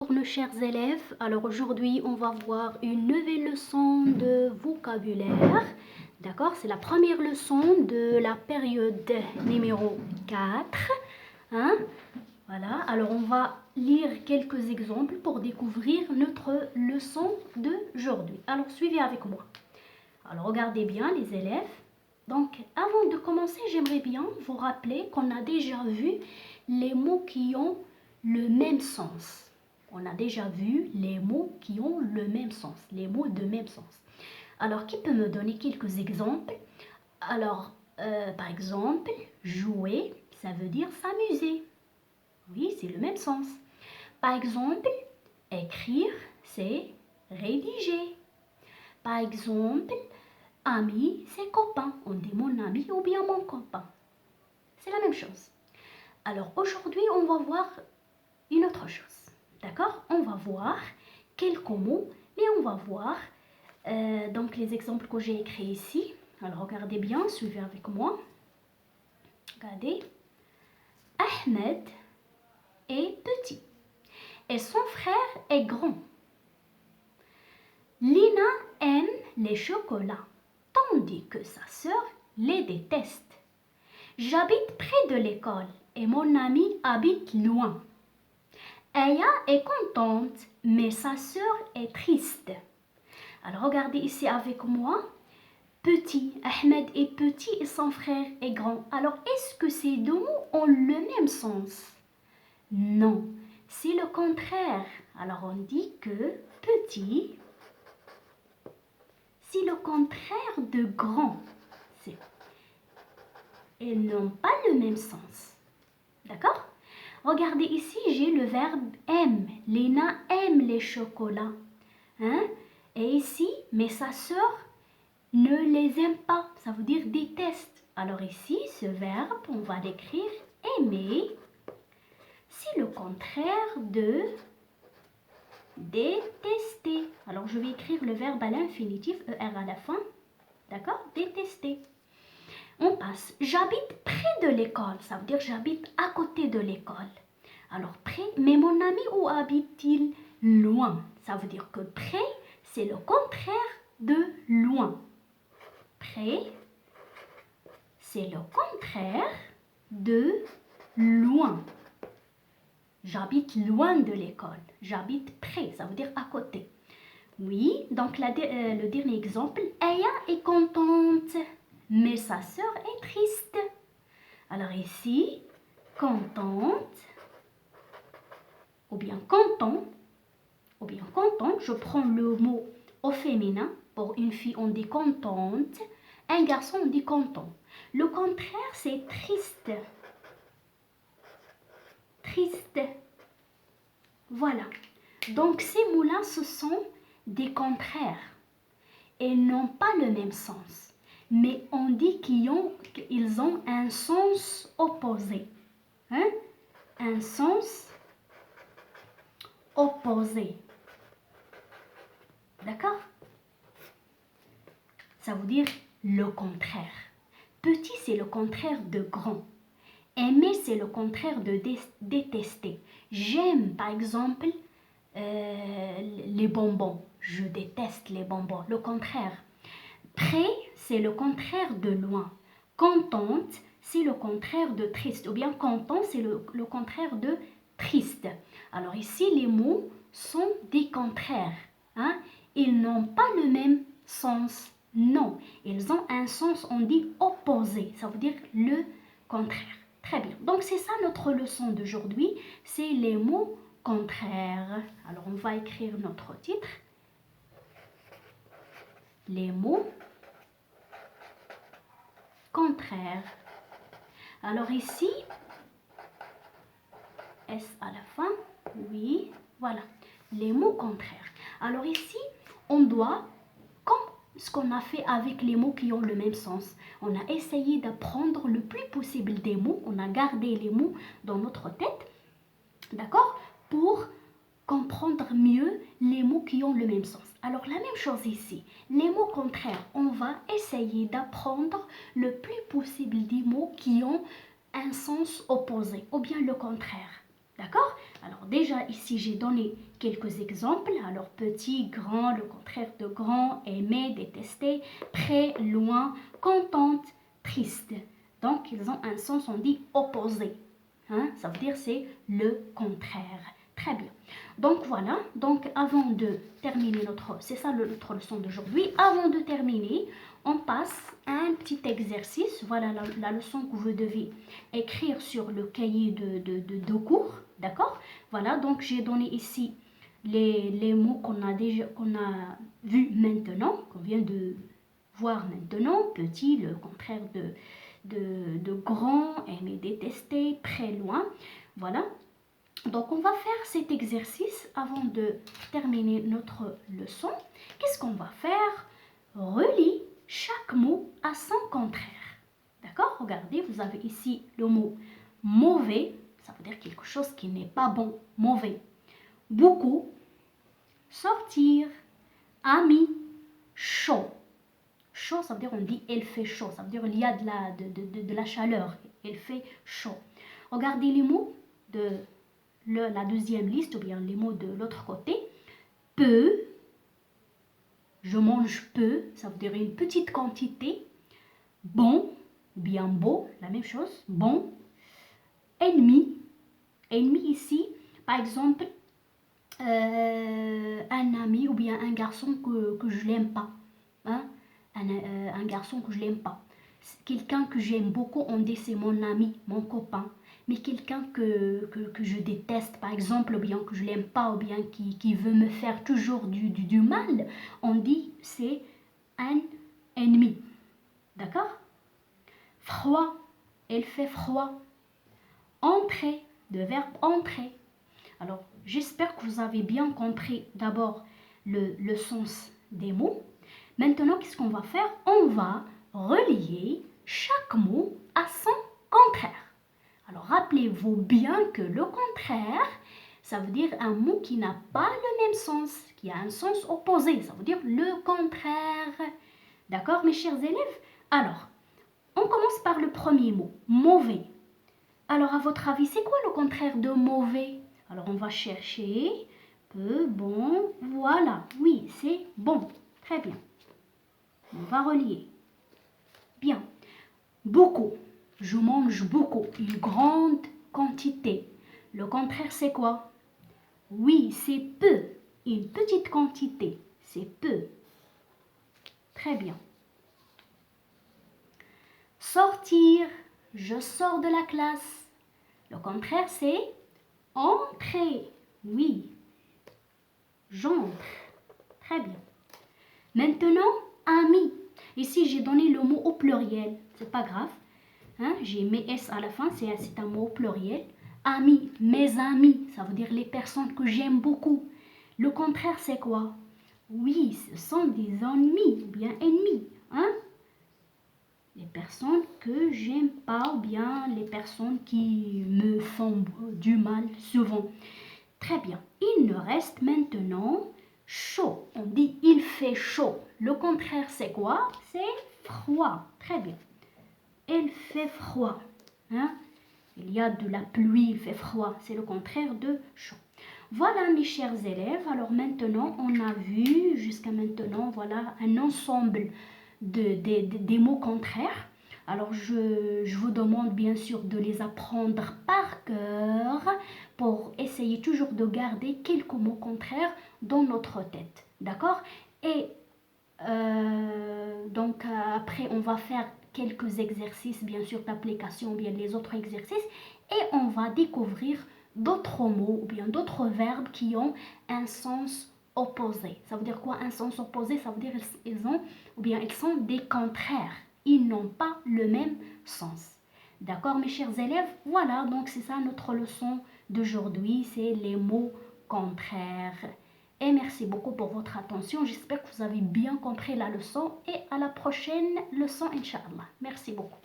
Bonjour nos chers élèves. Alors aujourd'hui on va voir une nouvelle leçon de vocabulaire. D'accord, c'est la première leçon de la période numéro 4. Hein? Voilà, alors on va lire quelques exemples pour découvrir notre leçon d'aujourd'hui. Alors suivez avec moi. Alors regardez bien les élèves. Donc avant de commencer, j'aimerais bien vous rappeler qu'on a déjà vu les mots qui ont le même sens. On a déjà vu les mots qui ont le même sens, les mots de même sens. Alors, qui peut me donner quelques exemples? Alors, par exemple, jouer, ça veut dire s'amuser. Oui, c'est le même sens. Par exemple, écrire, c'est rédiger. Par exemple, ami, c'est copain. On dit mon ami ou bien mon copain. C'est la même chose. Alors, aujourd'hui, on va voir une autre chose. D'accord? On va voir quelques mots, mais on va voir donc les exemples que j'ai écrits ici. Alors regardez bien, suivez avec moi. Regardez. Ahmed est petit et son frère est grand. Lina aime les chocolats, tandis que sa sœur les déteste. J'habite près de l'école et mon ami habite loin. Aya est contente, mais sa sœur est triste. Alors regardez ici avec moi. Petit, Ahmed est petit et son frère est grand. Alors est-ce que ces deux mots ont le même sens? Non, c'est le contraire. Alors on dit que petit, c'est le contraire de grand. Ils n'ont pas le même sens. D'accord? Regardez ici, j'ai le verbe aime. Lina aime les chocolats. Hein? Et ici, mais sa sœur ne les aime pas. Ça veut dire déteste. Alors ici, ce verbe, on va l'écrire aimer. C'est le contraire de détester. Alors je vais écrire le verbe à l'infinitif, ER à la fin. D'accord? Détester. On passe. J'habite près de l'école. Ça veut dire j'habite à côté de l'école. Alors près, mais mon ami où habite-t-il? Loin. Ça veut dire que près, c'est le contraire de loin. Près, c'est le contraire de loin. J'habite loin de l'école. J'habite près, ça veut dire à côté. Oui, donc le dernier exemple. Aya est contente, mais sa sœur est triste. Alors ici, contente, ou bien content, je prends le mot au féminin. Pour une fille, on dit contente. Un garçon, on dit content. Le contraire, c'est triste. Triste. Voilà. Donc, ces mots-là, ce sont des contraires. Ils n'ont pas le même sens. Mais on dit qu'ils ont un sens opposé. Hein? Un sens opposé. D'accord? Ça veut dire le contraire. Petit, c'est le contraire de grand. Aimer, c'est le contraire de détester. J'aime, par exemple, les bonbons. Je déteste les bonbons. Le contraire. Près, c'est le contraire de loin. Contente, c'est le contraire de triste. Ou bien content, c'est le contraire de triste. Alors ici, les mots sont des contraires. Hein? Ils n'ont pas le même sens. Non, ils ont un sens, on dit opposé. Ça veut dire le contraire. Très bien. Donc c'est ça notre leçon d'aujourd'hui. C'est les mots contraires. Alors on va écrire notre titre. Les mots contraires. Alors ici, S à la fin. Oui, voilà. Les mots contraires. Alors ici, on doit, comme ce qu'on a fait avec les mots qui ont le même sens, on a essayé d'apprendre le plus possible des mots. On a gardé les mots dans notre tête. D'accord? Pour comprendre mieux les mots qui ont le même sens. Alors la même chose ici, les mots contraires, on va essayer d'apprendre le plus possible des mots qui ont un sens opposé ou bien le contraire. D'accord? Alors déjà ici j'ai donné quelques exemples. Alors petit, grand, le contraire de grand, aimer, détester, près, loin, contente, triste. Donc ils ont un sens, on dit opposé. Hein? Ça veut dire c'est le contraire. Très bien. Donc voilà, donc avant de terminer c'est ça notre leçon d'aujourd'hui. Avant de terminer, on passe à un petit exercice. Voilà la leçon que vous devez écrire sur le cahier de cours. D'accord? Voilà, donc j'ai donné ici les mots qu'on a vus maintenant, qu'on vient de voir maintenant. Petit, le contraire de grand, aimer, détester, près, loin. Voilà. Donc on va faire cet exercice avant de terminer notre leçon. Qu'est-ce qu'on va faire? Relis chaque mot à son contraire. D'accord? Regardez, vous avez ici le mot mauvais. Ça veut dire quelque chose qui n'est pas bon, mauvais. Beaucoup, sortir, ami, chaud. Chaud, ça veut dire on dit elle fait chaud. Ça veut dire il y a de la chaleur. Elle fait chaud. Regardez les mots de la deuxième liste, ou bien les mots de l'autre côté. Peu, je mange peu, ça veut dire une petite quantité. Bon, bien beau, la même chose. Bon. Ennemi, ennemi ici, par exemple, un ami ou bien un garçon que je l'aime pas. Hein? Un garçon que je l'aime pas. Quelqu'un que j'aime beaucoup, on dit c'est mon ami, mon copain. Mais quelqu'un que je déteste, par exemple, ou bien que je l'aime pas, ou bien qui veut me faire toujours du mal, on dit c'est un ennemi. D'accord? Froid, elle fait froid. Entrer, le verbe entrer. Alors, j'espère que vous avez bien compris d'abord le sens des mots. Maintenant, qu'est-ce qu'on va faire? On va relier chaque mot à son contraire. Alors, rappelez-vous bien que le contraire, ça veut dire un mot qui n'a pas le même sens, qui a un sens opposé. Ça veut dire le contraire. D'accord, mes chers élèves? Alors, on commence par le premier mot, mauvais. Alors, à votre avis, c'est quoi le contraire de mauvais? Alors, on va chercher peu, bon, voilà. Oui, c'est bon. Très bien. On va relier. Bien. Beaucoup. Je mange beaucoup. Une grande quantité. Le contraire, c'est quoi? Oui, c'est peu. Une petite quantité. C'est peu. Très bien. Sortir. Je sors de la classe. Le contraire, c'est entrer. Oui. J'entre. Très bien. Maintenant, ami. Ici, j'ai donné le mot au pluriel. C'est pas grave. Hein? J'ai mis S à la fin. C'est un mot au pluriel. Amis. Mes amis. Ça veut dire les personnes que j'aime beaucoup. Le contraire, c'est quoi? Oui, ce sont des ennemis ou bien ennemis. Hein? Les personnes que j'aime pas ou bien les personnes qui me font du mal souvent. Très bien. Il nous reste maintenant chaud. On dit il fait chaud. Le contraire, c'est quoi? C'est froid. Très bien. Il fait froid. Hein? Il y a de la pluie, il fait froid. C'est le contraire de chaud. Voilà mes chers élèves. Alors maintenant, on a vu jusqu'à maintenant, voilà un ensemble des mots contraires. Alors je vous demande bien sûr de les apprendre par cœur pour essayer toujours de garder quelques mots contraires dans notre tête. D'accord? Et donc après on va faire quelques exercices bien sûr d'application, bien les autres exercices, et on va découvrir d'autres mots ou bien d'autres verbes qui ont un sens opposé. Ça veut dire quoi un sens opposé? Ça veut dire ils ont ou bien ils sont des contraires. Ils n'ont pas le même sens. D'accord mes chers élèves? Voilà, donc c'est ça notre leçon d'aujourd'hui, c'est les mots contraires. Et merci beaucoup pour votre attention. J'espère que vous avez bien compris la leçon et à la prochaine leçon, Inch'Allah. Merci beaucoup.